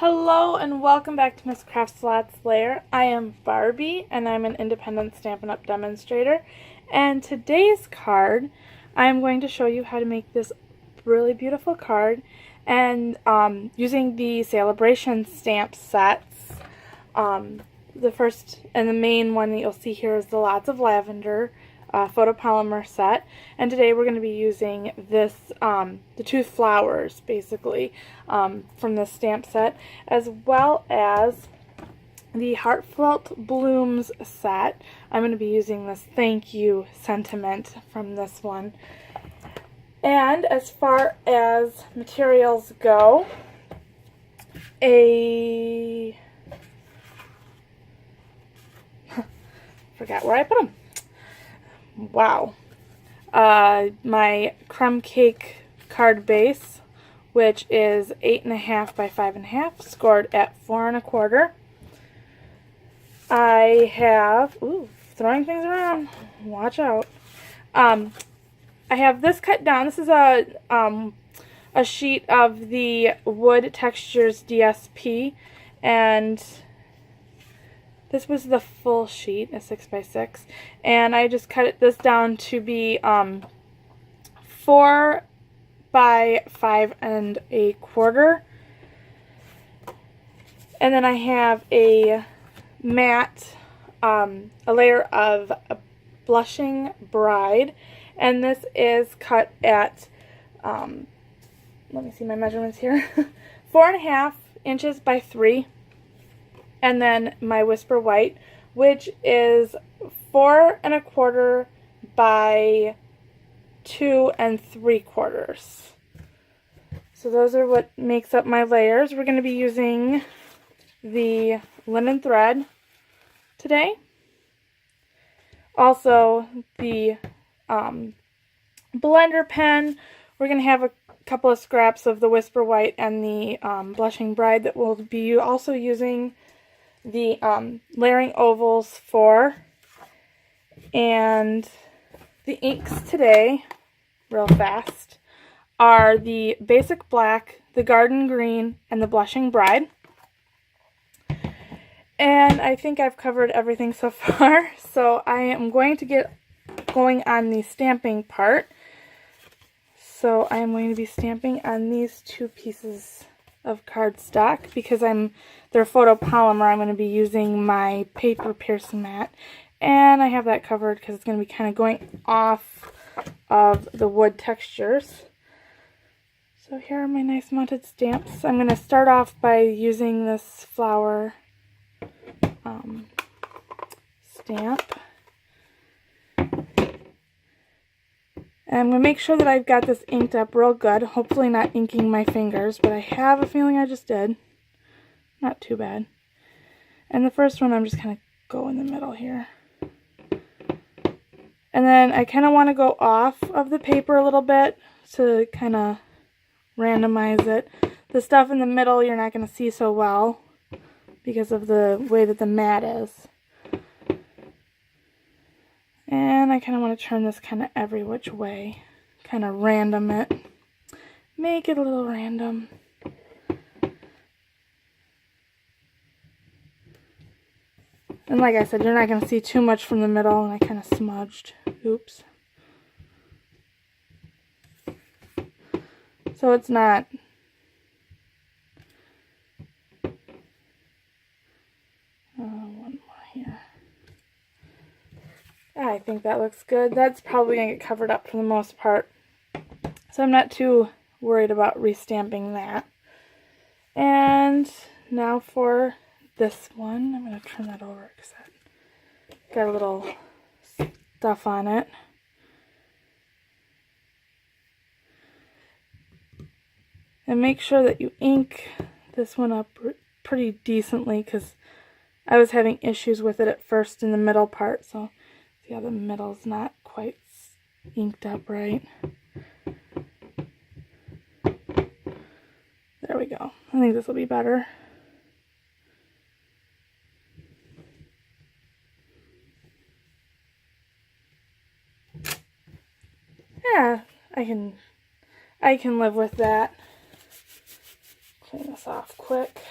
Hello and welcome back to Miss Craft Slots Lair. I am Barbie and I'm an independent Stampin' Up! Demonstrator. And today's card, I'm going to show you how to make this really beautiful card and using the SaleABration stamp sets. The first and the main one that you'll see here is the Lots of Lavender photopolymer set, and today we're going to be using this the two flowers basically from the stamp set, as well as the Heartfelt Blooms set. I'm going to be using this thank you sentiment from this one. And as far as materials go, forgot where I put them. Wow. My crumb cake card base, which is 8.5 by 5.5, scored at 4 1/4. I have, throwing things around, watch out. I have this cut down. This is a sheet of the Wood Textures DSP, and this was the full sheet, a 6 by 6, and I just cut this down to be 4 by 5 1/4. And then I have a matte, a layer of a Blushing Bride, and this is cut at, let me see my measurements here, 4.5 inches by 3. And then my Whisper White, which is 4 1/4 by 2 3/4. So those are what makes up my layers. We're going to be using the linen thread today. Also the blender pen. We're going to have a couple of scraps of the Whisper White and the Blushing Bride that we'll be also using the layering ovals for. And the inks today, real fast, are the Basic Black, the Garden Green, and the Blushing Bride. And I think I've covered everything so far, so I am going to get going on the stamping part. So I am going to be stamping on these two pieces of cardstock because they're photopolymer. I'm going to be using my paper Pearson mat, and I have that covered because it's going to be kind of going off of the wood textures. So here are my nice mounted stamps. I'm going to start off by using this flower stamp. And I'm going to make sure that I've got this inked up real good, hopefully not inking my fingers, but I have a feeling I just did. Not too bad. And the first one I'm just kind of go in the middle here. And then I kind of want to go off of the paper a little bit to kind of randomize it. The stuff in the middle you're not going to see so well because of the way that the mat is. And I kind of want to turn this kind of every which way. Kind of random it. Make it a little random. And like I said, you're not going to see too much from the middle, and I kind of smudged. Oops. So it's not... one more here. I think that looks good. That's probably going to get covered up for the most part. So I'm not too worried about restamping that. And now for this one. I'm going to turn that over because that got a little stuff on it. And make sure that you ink this one up pretty decently because I was having issues with it at first in the middle part. So see how the middle's not quite inked up right. There we go. I think this will be better. Yeah, I can live with that. Clean this off quick.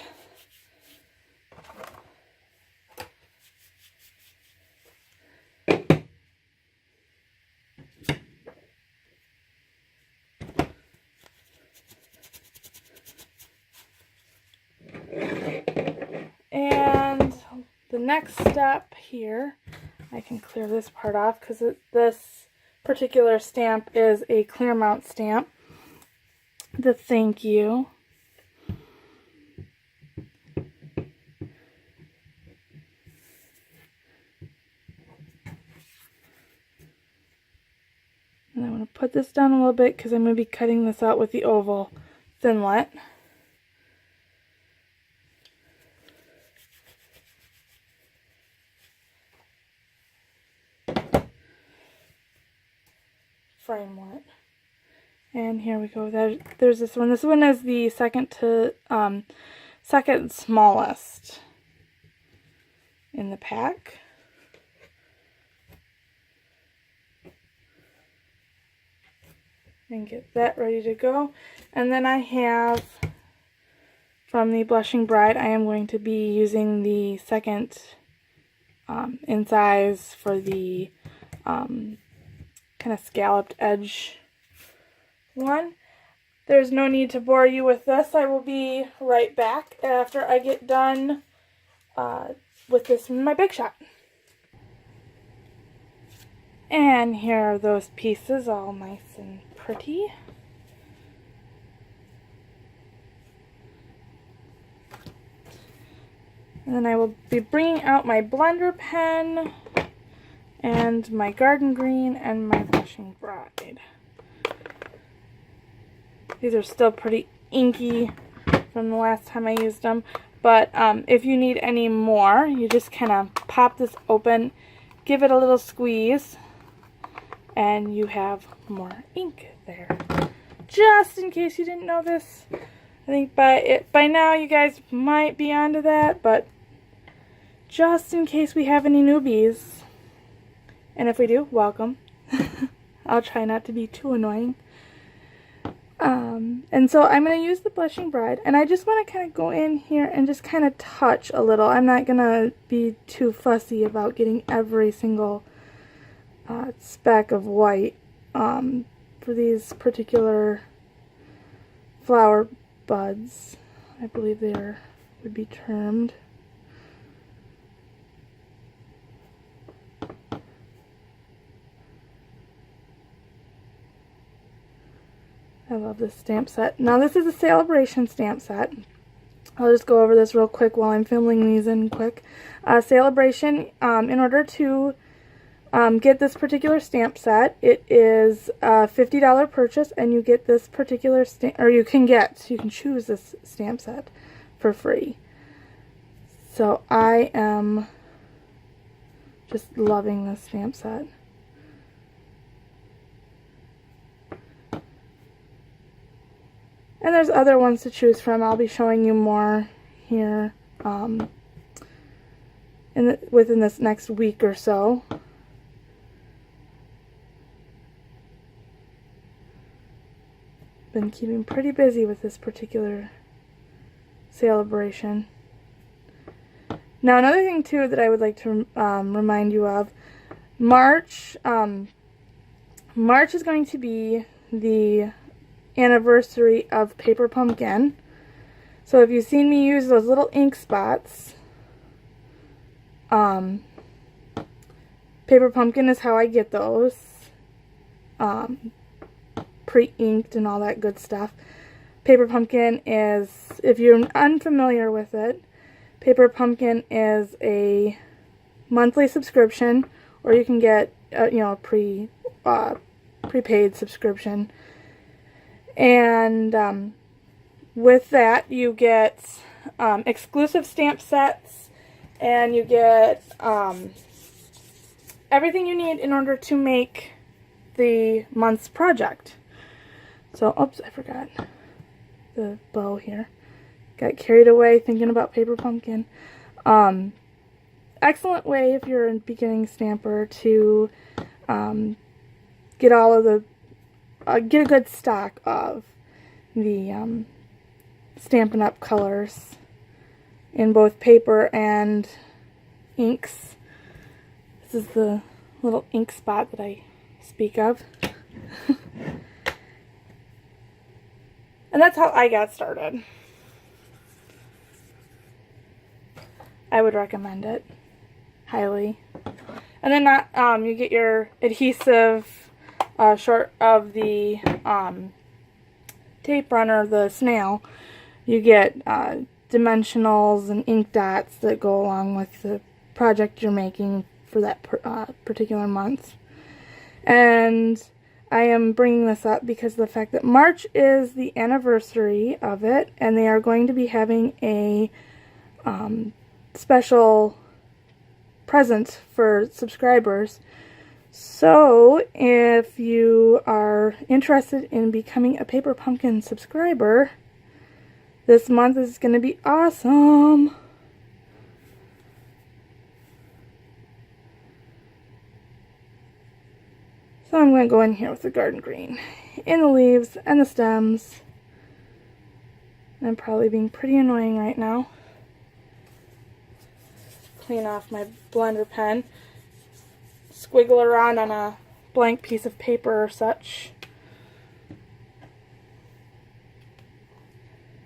next step here, I can clear this part off because this particular stamp is a clear mount stamp. The thank you. And I'm going to put this down a little bit because I'm going to be cutting this out with the oval thinlet. Framework. And here we go. There's this one. This one is the second smallest in the pack. And get that ready to go. And then I have from the Blushing Bride, I am going to be using the second in size for the kind of scalloped edge one. There's no need to bore you with this. I will be right back after I get done with this in my Big Shot. And here are those pieces, all nice and pretty. And then I will be bringing out my blender pen and my garden green and my Blushing Bride. These are still pretty inky from the last time I used them, but if you need any more, you just kind of pop this open, give it a little squeeze, and you have more ink there. Just in case you didn't know this, I think by now you guys might be onto that, but just in case we have any newbies, and if we do, welcome. I'll try not to be too annoying. And so I'm going to use the Blushing Bride, and I just want to kind of go in here and just kind of touch a little. I'm not going to be too fussy about getting every single speck of white for these particular flower buds. I believe they would be termed. I love this stamp set. Now this is a SaleABration stamp set. I'll just go over this real quick while I'm filling these in quick. SaleABration, in order to get this particular stamp set, it is a $50 purchase, and you get this particular stamp, or you can choose this stamp set for free. So I am just loving this stamp set. And there's other ones to choose from. I'll be showing you more here within this next week or so. Been keeping pretty busy with this particular SaleABration. Now another thing too that I would like to remind you of, March is going to be the anniversary of Paper Pumpkin. So if you've seen me use those little ink spots, Paper Pumpkin is how I get those, pre-inked and all that good stuff. Paper Pumpkin is, if you're unfamiliar with it, Paper Pumpkin is a monthly subscription, or you can get a prepaid subscription. And with that you get exclusive stamp sets, and you get everything you need in order to make the month's project. So, oops, I forgot the bow here. Got carried away thinking about Paper Pumpkin. Excellent way if you're a beginning stamper to get all of the get a good stock of the Stampin' Up! Colors in both paper and inks. This is the little ink spot that I speak of. And that's how I got started. I would recommend it. highly. And then you get your adhesive short of the tape runner, the snail. You get dimensionals and ink dots that go along with the project you're making for that particular month. And I am bringing this up because of the fact that March is the anniversary of it, and they are going to be having a special present for subscribers. So if you are interested in becoming a Paper Pumpkin subscriber, this month is going to be awesome. So I'm going to go in here with the garden green in the leaves and the stems. I'm probably being pretty annoying right now. Clean off my blender pen. Squiggle around on a blank piece of paper or such.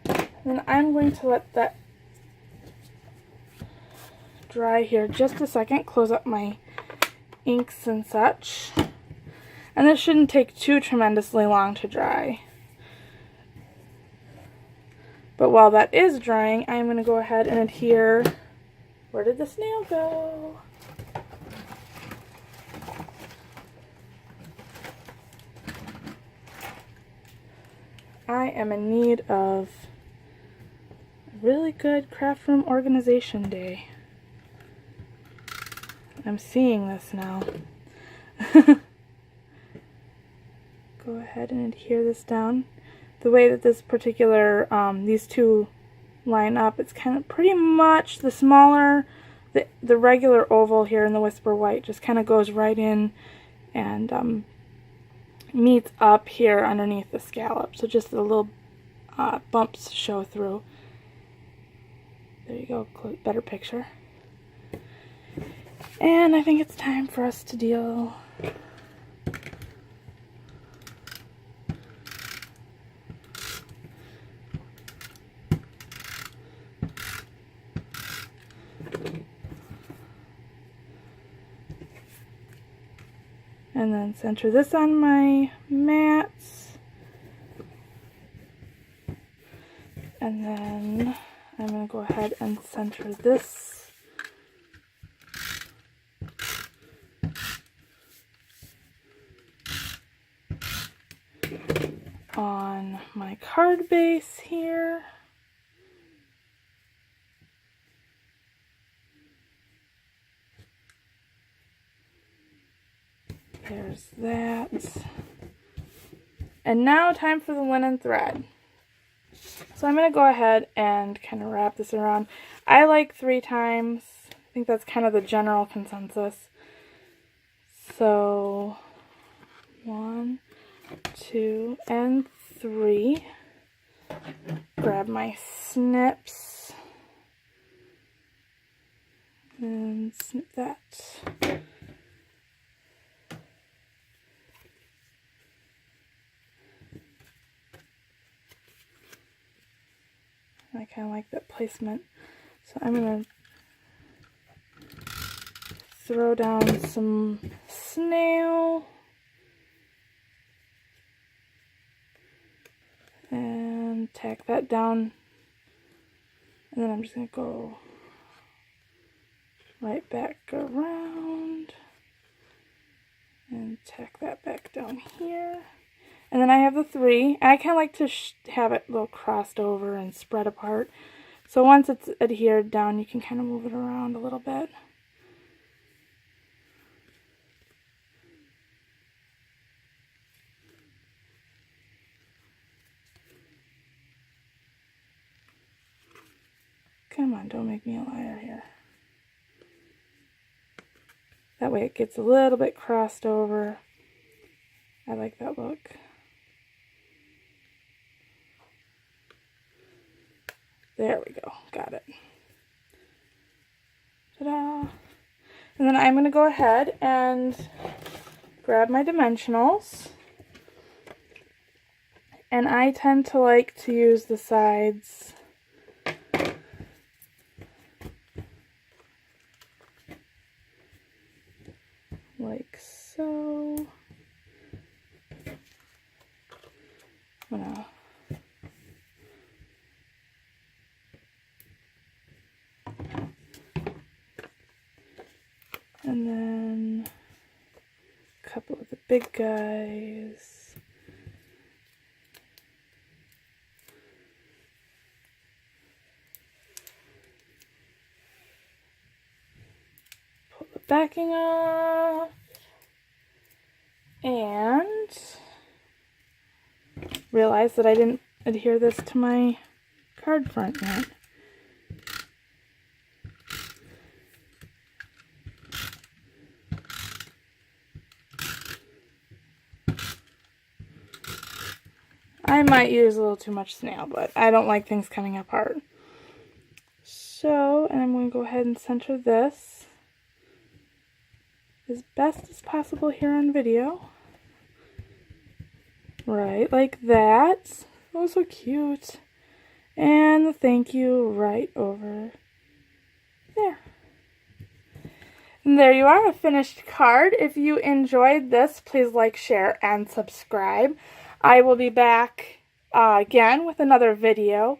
And then I'm going to let that dry here just a second. Close up my inks and such. And this shouldn't take too tremendously long to dry. But while that is drying, I'm going to go ahead and adhere. Where did the snail go? I am in need of a really good craft room organization day. I'm seeing this now. Go ahead and adhere this down. The way that this particular, these two line up, it's kind of pretty much the smaller, the regular oval here in the Whisper White just kind of goes right in and meets up here underneath the scallop. So just the little bumps show through. There you go, better picture. And I think it's time for us to deal and then center this on my mats. And then I'm going to go ahead and center this on my card base here. There's that. And now time for the linen thread. So I'm going to go ahead and kind of wrap this around. I like 3 times. I think that's kind of the general consensus. So 1, 2, and 3. Grab my snips and snip that. I kind of like that placement. So I'm going to throw down some snail and tack that down. And then I'm just going to go right back around and tack that back down here. And then I have the 3. I kind of like to have it a little crossed over and spread apart. So once it's adhered down, you can kind of move it around a little bit. Come on, don't make me a liar here. That way it gets a little bit crossed over. I like that look. There we go. Got it. Ta-da! And then I'm going to go ahead and grab my dimensionals. And I tend to like to use the sides . gonna and then a couple of the big guys. Pull the backing off. And realize that I didn't adhere this to my card front yet. I might use a little too much snail, but I don't like things coming apart. So, and I'm going to go ahead and center this as best as possible here on video. Right, like that. Oh, so cute. And the thank you right over there. And there you are, a finished card. If you enjoyed this, please like, share, and subscribe. I will be back again with another video,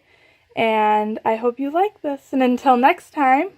and I hope you like this. And until next time,